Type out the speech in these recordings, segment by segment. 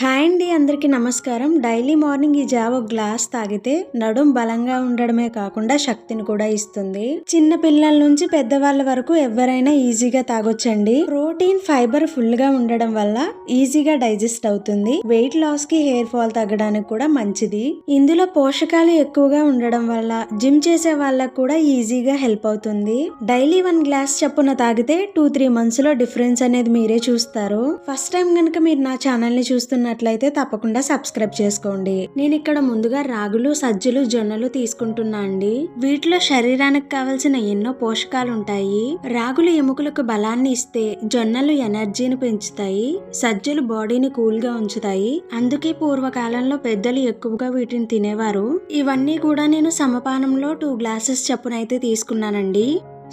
Hi అండి, అందరికీ నమస్కారం. డైలీ మార్నింగ్ ఈ జావ ఒక గ్లాస్ తాగితే నడుం బలంగా ఉండడమే కాకుండా శక్తిని కూడా ఇస్తుంది. చిన్న పిల్లల నుంచి పెద్దవాళ్ళ వరకు ఎవరైనా ఈజీగా తాగొచ్చండి. ప్రోటీన్, ఫైబర్ ఫుల్ గా ఉండడం వల్ల ఈజీగా డైజెస్ట్ అవుతుంది. వెయిట్ లాస్ కి, హెయిర్ ఫాల్ తగ్గడానికి కూడా మంచిది. ఇందులో పోషకాలు ఎక్కువగా ఉండడం వల్ల జిమ్ చేసే వాళ్ళకు కూడా ఈజీగా హెల్ప్ అవుతుంది. డైలీ 1 గ్లాస్ చప్పున తాగితే 2-3 మంత్స్ లో డిఫరెన్స్ అనేది మీరే చూస్తారు. ఫస్ట్ టైం గనుక మీరు నా ఛానల్ ని చూస్తున్నట్లయితే తప్పకుండా సబ్స్క్రైబ్ చేసుకోండి. నేను ఇక్కడ ముందుగా రాగులు, సజ్జలు, జొన్నలు తీసుకుంటున్నా అండి. వీటిలో శరీరానికి కావలసిన ఎన్నో పోషకాలు ఉంటాయి. రాగులు ఎముకలకు బలాన్ని ఇస్తే, జొన్నలు ఎనర్జీని పెంచుతాయి, సజ్జలు బాడీని కూల్ గా ఉంచుతాయి. అందుకే పూర్వకాలంలో పెద్దలు ఎక్కువగా వీటిని తినేవారు. ఇవన్నీ కూడా నేను సమపానంలో 2 గ్లాసెస్ చప్పునైతే తీసుకున్నానండి.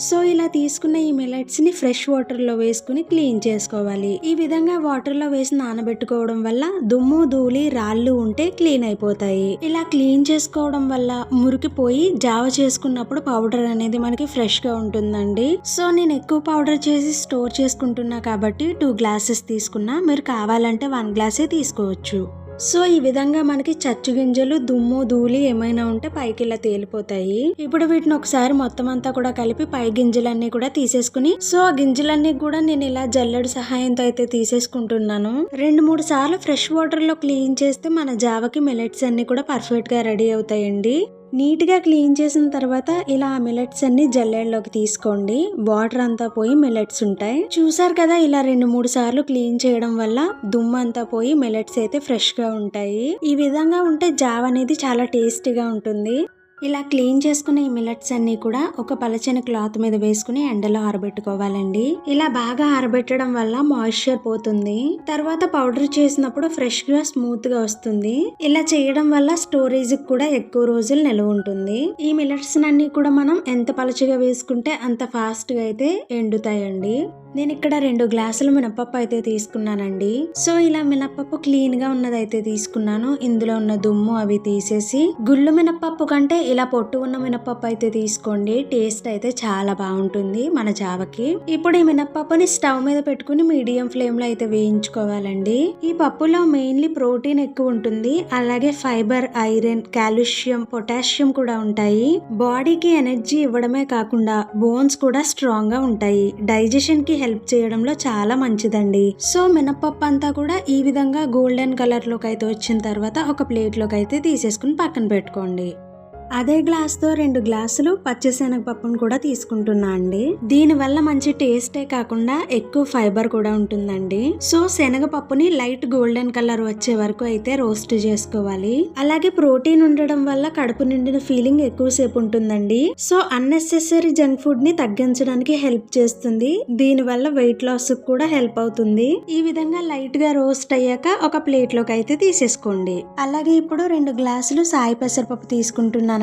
సో ఇలా తీసుకున్న ఈ మిల్లెట్స్ ని ఫ్రెష్ వాటర్ లో వేసుకుని క్లీన్ చేసుకోవాలి. ఈ విధంగా వాటర్ లో వేసి నానబెట్టుకోవడం వల్ల దుమ్ము, ధూళి, రాళ్ళు ఉంటే క్లీన్ అయిపోతాయి. ఇలా క్లీన్ చేసుకోవడం వల్ల మురికిపోయి జావ చేసుకున్నప్పుడు పౌడర్ అనేది మనకి ఫ్రెష్ గా ఉంటుందండి. సో నేను ఎక్కువ పౌడర్ చేసి స్టోర్ చేసుకుంటున్నా కాబట్టి 2 గ్లాసెస్ తీసుకున్నా. మీరు కావాలంటే 1 గ్లాసే తీసుకోవచ్చు. సో ఈ విధంగా మనకి చచ్చు గింజలు, దుమ్ము, ధూళి ఏమైనా ఉంటే పైకి ఇలా తేలిపోతాయి. ఇప్పుడు వీటిని ఒకసారి మొత్తం అంతా కూడా కలిపి పై గింజలన్నీ కూడా తీసేసుకుని, సో ఆ గింజలన్నీ కూడా నేను ఇలా జల్లెడ సహాయంతో అయితే తీసేసుకుంటున్నాను. 2-3 సార్లు ఫ్రెష్ వాటర్ లో క్లీన్ చేస్తే మన జావకి మిల్లెట్స్ అన్ని కూడా పర్ఫెక్ట్ గా రెడీ అవుతాయండి. నీట్ గా క్లీన్ చేసిన తర్వాత ఇలా మిల్లెట్స్ అన్ని జల్లెడలోకి తీసుకోండి. వాటర్ అంతా పోయి మిల్లెట్స్ ఉంటాయి. చూసారు కదా, ఇలా 2-3 సార్లు క్లీన్ చేయడం వల్ల దుమ్ము అంతా పోయి మిల్లెట్స్ అయితే ఫ్రెష్ గా ఉంటాయి. ఈ విధంగా ఉంటే జావ అనేది చాలా టేస్టీగా ఉంటుంది. ఇలా క్లీన్ చేసుకున్న ఈ మిల్లెట్స్ అన్ని కూడా ఒక పలచని క్లాత్ మీద వేసుకుని ఎండలో ఆరబెట్టుకోవాలండి. ఇలా బాగా ఆరబెట్టడం వల్ల మాయిశ్చర్ పోతుంది. తర్వాత పౌడర్ చేసినప్పుడు ఫ్రెష్ గా, స్మూత్ గా వస్తుంది. ఇలా చేయడం వల్ల స్టోరేజ్ కూడా ఎక్కువ రోజులు నిల్వ ఉంటుంది. ఈ మిల్లెట్స్ అన్ని కూడా మనం ఎంత పలచగా వేసుకుంటే అంత ఫాస్ట్ గా అయితే ఎండుతాయండి. నేను ఇక్కడ 2 గ్లాసులు మినపప్పు అయితే తీసుకున్నానండి. సో ఇలా మినపప్పు క్లీన్ గా ఉన్నదైతే తీసుకున్నాను. ఇందులో ఉన్న దుమ్ము అవి తీసేసి, గుళ్ళు మినపప్పు కంటే ఇలా పొట్టు ఉన్న మినపప్పు అయితే తీసుకోండి. టేస్ట్ అయితే చాలా బాగుంటుంది మన జావకి. ఇప్పుడు ఈ మినపప్పుని స్టవ్ మీద పెట్టుకుని మీడియం ఫ్లేమ్ లో అయితే వేయించుకోవాలండి. ఈ పప్పులో మెయిన్లీ ప్రోటీన్ ఎక్కువ ఉంటుంది. అలాగే ఫైబర్, ఐరన్, కాల్షియం, పొటాషియం కూడా ఉంటాయి. బాడీకి ఎనర్జీ ఇవ్వడమే కాకుండా బోన్స్ కూడా స్ట్రాంగ్ గా ఉంటాయి. డైజెషన్ కి హెల్ప్ చేయడంలో చాలా మంచిదండి. సో మినపప్పు అంతా కూడా ఈ విధంగా గోల్డెన్ కలర్ లోకి అయితే వచ్చిన తర్వాత ఒక ప్లేట్ లోకి అయితే తీసేసుకుని పక్కన పెట్టుకోండి. అదే గ్లాస్ తో 2 గ్లాసులు పచ్చిశనగపప్పును కూడా తీసుకుంటున్నా అండి. దీని వల్ల మంచి టేస్టే కాకుండా ఎక్కువ ఫైబర్ కూడా ఉంటుందండి. సో శనగపప్పుని లైట్ గోల్డెన్ కలర్ వచ్చే వరకు అయితే రోస్ట్ చేసుకోవాలి. అలాగే ప్రోటీన్ ఉండడం వల్ల కడుపు నిండిన ఫీలింగ్ ఎక్కువసేపు ఉంటుందండి. సో అన్నెసెసరీ జంక్ ఫుడ్ ని తగ్గించడానికి హెల్ప్ చేస్తుంది. దీని వల్ల వెయిట్ లాస్ కూడా హెల్ప్ అవుతుంది. ఈ విధంగా లైట్ గా రోస్ట్ అయ్యాక ఒక ప్లేట్ లోకి అయితే తీసేసుకోండి. అలాగే ఇప్పుడు 2 గ్లాసులు సాయి పెసరపప్పు తీసుకుంటున్నాను.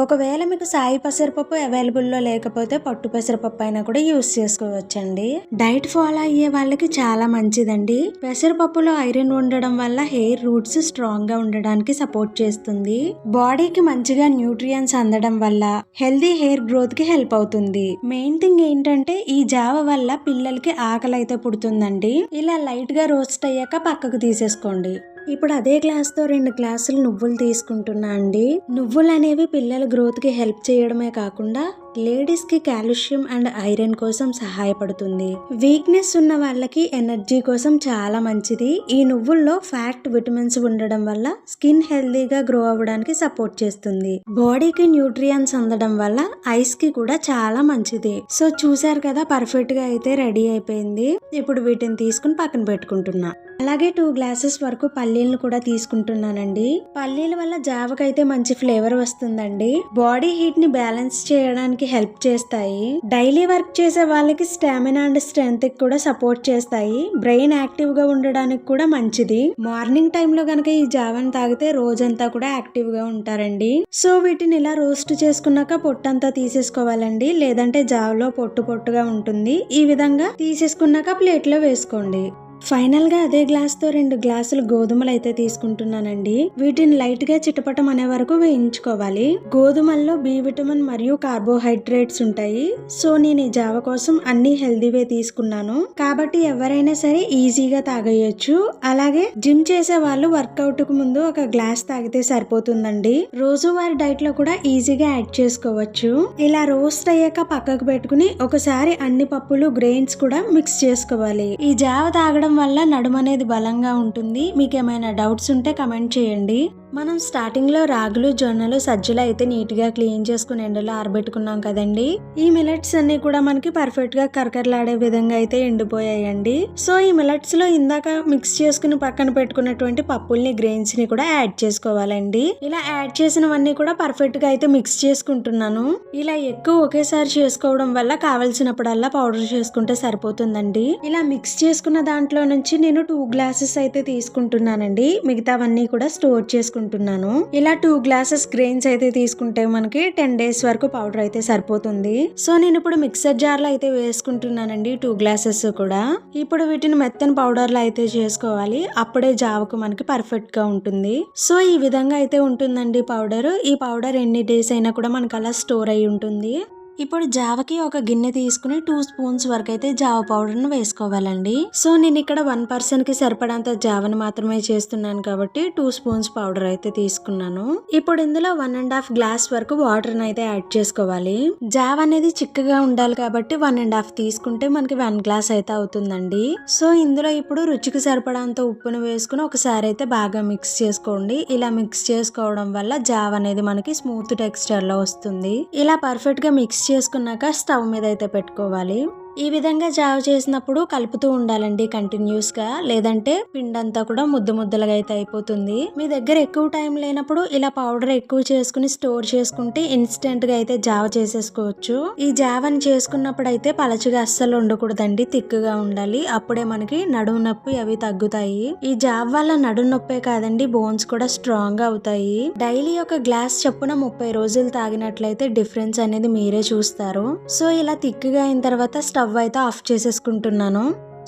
ఒకవేళ మీకు సాయి పెసరపప్పు అవైలబుల్ లో లేకపోతే పట్టు పెసరపప్పు అయినా కూడా యూస్ చేసుకోవచ్చండి. డైట్ ఫాలో అయ్యే వాళ్ళకి చాలా మంచిదండి. పెసరపప్పులో ఐరన్ ఉండడం వల్ల హెయిర్ రూట్స్ స్ట్రాంగ్ గా ఉండడానికి సపోర్ట్ చేస్తుంది. బాడీకి మంచిగా న్యూట్రియన్స్ అందడం వల్ల హెల్దీ హెయిర్ గ్రోత్ కి హెల్ప్ అవుతుంది. మెయిన్ థింగ్ ఏంటంటే ఈ జావ వల్ల పిల్లలకి ఆకలి అయితే పుడుతుందండి. ఇలా లైట్ గా రోస్ట్ అయ్యాక పక్కకు తీసేసుకోండి. ఇప్పుడు అదే గ్లాస్ తో 2 గ్లాసులు నువ్వులు తీసుకుంటున్నా అండి. నువ్వులు అనేవి పిల్లల గ్రోత్ కి హెల్ప్ చేయడమే కాకుండా లేడీస్ కి కాల్షియం అండ్ ఐరన్ కోసం సహాయపడుతుంది. వీక్నెస్ ఉన్న వాళ్ళకి ఎనర్జీ కోసం చాలా మంచిది. ఈ నువ్వుల్లో ఫ్యాట్, విటమిన్స్ ఉండడం వల్ల స్కిన్ హెల్దీగా గ్రో అవ్వడానికి సపోర్ట్ చేస్తుంది. బాడీకి న్యూట్రియన్స్ అందడం వల్ల ఐస్ కి కూడా చాలా మంచిది. సో చూసారు కదా, పర్ఫెక్ట్ గా అయితే రెడీ అయిపోయింది. ఇప్పుడు వీటిని తీసుకుని పక్కన పెట్టుకుంటున్నా. అలాగే 2 గ్లాసెస్ వరకు పల్లీలను కూడా తీసుకుంటున్నానండి. పల్లీల వల్ల జావకైతే మంచి ఫ్లేవర్ వస్తుందండి. బాడీ హీట్ ని బ్యాలెన్స్ చేయడానికి హెల్ప్ చేస్తాయి. డైలీ వర్క్ చేసే వాళ్ళకి స్టామినా అండ్ స్ట్రెంగ్త్ కి కూడా సపోర్ట్ చేస్తాయి. బ్రెయిన్ యాక్టివ్ గా ఉండడానికి కూడా మంచిది. మార్నింగ్ టైమ్ లో గనక ఈ జావని తాగితే రోజంతా కూడా యాక్టివ్ గా ఉంటారండి. సో వీటిని ఇలా రోస్ట్ చేసుకున్నాక పొట్టంతా తీసేసుకోవాలండి. లేదంటే జావలో పొట్టుగా ఉంటుంది. ఈ విధంగా తీసేసుకున్నాక ప్లేట్ లో వేసుకోండి. ఫైనల్ గా అదే గ్లాస్ తో 2 గ్లాసులు గోధుమలు అయితే తీసుకుంటున్నానండి. వీటిని లైట్ గా చిటపటం అనే వరకు వేయించుకోవాలి. గోధుమల్లో బి విటమిన్ మరియు కార్బోహైడ్రేట్స్ ఉంటాయి. సో నేను ఈ జావ కోసం అన్ని హెల్దీవే తీసుకున్నాను కాబట్టి ఎవరైనా సరే ఈజీగా తాగేయొచ్చు. అలాగే జిమ్ చేసే వాళ్ళు వర్కౌట్ కు ముందు ఒక గ్లాస్ తాగితే సరిపోతుందండి. రోజువారీ డైట్ లో కూడా ఈజీగా యాడ్ చేసుకోవచ్చు. ఇలా రోస్ట్ అయ్యాక పక్కకు పెట్టుకుని ఒకసారి అన్ని పప్పులు గ్రెయిన్స్ కూడా మిక్స్ చేసుకోవాలి. ఈ జావ తాగడం వల్ల నడుము అనేది బలంగా ఉంటుంది. మీకు ఏమైనా డౌట్స్ ఉంటే కమెంట్ చేయండి. మనం స్టార్టింగ్ లో రాగులు, జొన్నలు, సజ్జలు అయితే నీట్ గా క్లీన్ చేసుకుని ఎండలో ఆరబెట్టుకున్నాం కదండి. ఈ మిలెట్స్ అన్ని కూడా మనకి పర్ఫెక్ట్ గా కరకరలాడే విధంగా అయితే ఎండిపోయాయండి. సో ఈ మిలెట్స్ లో ఇందాక మిక్స్ చేసుకుని పక్కన పెట్టుకున్నటువంటి పప్పుల్ని, గ్రెయిన్స్ ని కూడా యాడ్ చేసుకోవాలండి. ఇలా యాడ్ చేసినవన్నీ కూడా పర్ఫెక్ట్ గా అయితే మిక్స్ చేసుకుంటున్నాను. ఇలా ఎక్కువ ఒకేసారి చేసుకోవడం వల్ల కావలసినప్పుడల్లా పౌడర్ చేసుకుంటే సరిపోతుందండి. ఇలా మిక్స్ చేసుకున్న దాంట్లో నుంచి నేను 2 గ్లాసెస్ అయితే తీసుకుంటున్నానండి. మిగతావన్నీ కూడా స్టోర్ చేసుకుంటున్నాను. ఇలా 2 గ్లాసెస్ గ్రెయిన్స్ అయితే తీసుకుంటే మనకి 10 days వరకు పౌడర్ అయితే సరిపోతుంది. సో నేను ఇప్పుడు మిక్సర్ జార్ లో అయితే వేసుకుంటున్నానండి 2 గ్లాసెస్ కూడా. ఇప్పుడు వీటిని మెత్తని పౌడర్ లో అయితే చేసుకోవాలి. అప్పుడే జావకు మనకి పర్ఫెక్ట్ గా ఉంటుంది. సో ఈ విధంగా అయితే ఉంటుందండి పౌడర్. ఈ పౌడర్ ఎన్ని డేస్ అయినా కూడా మనకు అలా స్టోర్ అయి ఉంటుంది. ఇప్పుడు జావకి ఒక గిన్నె తీసుకుని 2 స్పూన్స్ వరకు అయితే జావ పౌడర్ ను వేసుకోవాలండి. సో నేను ఇక్కడ 1 person కి సరిపడంత జావని మాత్రమే చేస్తున్నాను కాబట్టి 2 స్పూన్స్ పౌడర్ అయితే తీసుకున్నాను. ఇప్పుడు ఇందులో 1.5 గ్లాస్ వరకు వాటర్ అయితే యాడ్ చేసుకోవాలి. జావ అనేది చిక్కగా ఉండాలి కాబట్టి 1.5 తీసుకుంటే మనకి 1 గ్లాస్ అయితే అవుతుందండి. సో ఇందులో ఇప్పుడు రుచికి సరిపడంత ఉప్పును వేసుకుని ఒకసారి అయితే బాగా మిక్స్ చేసుకోండి. ఇలా మిక్స్ చేసుకోవడం వల్ల జావ అనేది మనకి స్మూత్ టెక్స్చర్ లో వస్తుంది. ఇలా పర్ఫెక్ట్ గా మిక్స్ చేసుకున్నాక స్టవ్ మీద అయితే పెట్టుకోవాలి. ఈ విధంగా జావ చేసినప్పుడు కలుపుతూ ఉండాలండి కంటిన్యూస్ గా, లేదంటే పిండంతా కూడా ముద్దలుగా అయితే అయిపోతుంది. మీ దగ్గర ఎక్కువ టైం లేనప్పుడు ఇలా పౌడర్ ఎక్కువ చేసుకుని స్టోర్ చేసుకుంటే ఇన్స్టెంట్ గా అయితే జావ చేసేసుకోవచ్చు. ఈ జావని చేసుకున్నప్పుడు అయితే పలచగా అస్సలు ఉండకూడదండి, తిక్కుగా ఉండాలి. అప్పుడే మనకి నడుము నొప్పి అవి తగ్గుతాయి. ఈ జావ వల్ల నడుము నొప్పే కాదండి, బోన్స్ కూడా స్ట్రాంగ్ గా అవుతాయి. డైలీ ఒక గ్లాస్ చొప్పున 30 రోజులు తాగినట్లయితే డిఫరెన్స్ అనేది మీరే చూస్తారు. సో ఇలా తిక్కుగా అయిన తర్వాత స్టవ్ అయితే ఆఫ్ చేసేసుకుంటున్నాను.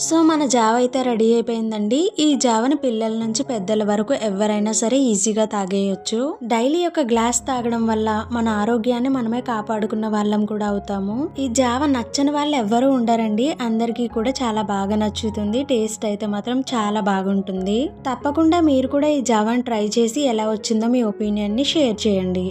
సో మన జావ అయితే రెడీ అయిపోయిందండి. ఈ జావని పిల్లల నుంచి పెద్దల వరకు ఎవరైనా సరే ఈజీగా తాగేయొచ్చు. డైలీ ఒక గ్లాస్ తాగడం వల్ల మన ఆరోగ్యాన్ని మనమే కాపాడుకున్న వాళ్ళం కూడా అవుతాము. ఈ జావ నచ్చని వాళ్ళు ఎవ్వరూ ఉండరండి, అందరికీ కూడా చాలా బాగా నచ్చుతుంది. టేస్ట్ అయితే మాత్రం చాలా బాగుంటుంది. తప్పకుండా మీరు కూడా ఈ జావని ట్రై చేసి ఎలా వచ్చిందో మీ ఒపీనియన్ ని షేర్ చేయండి.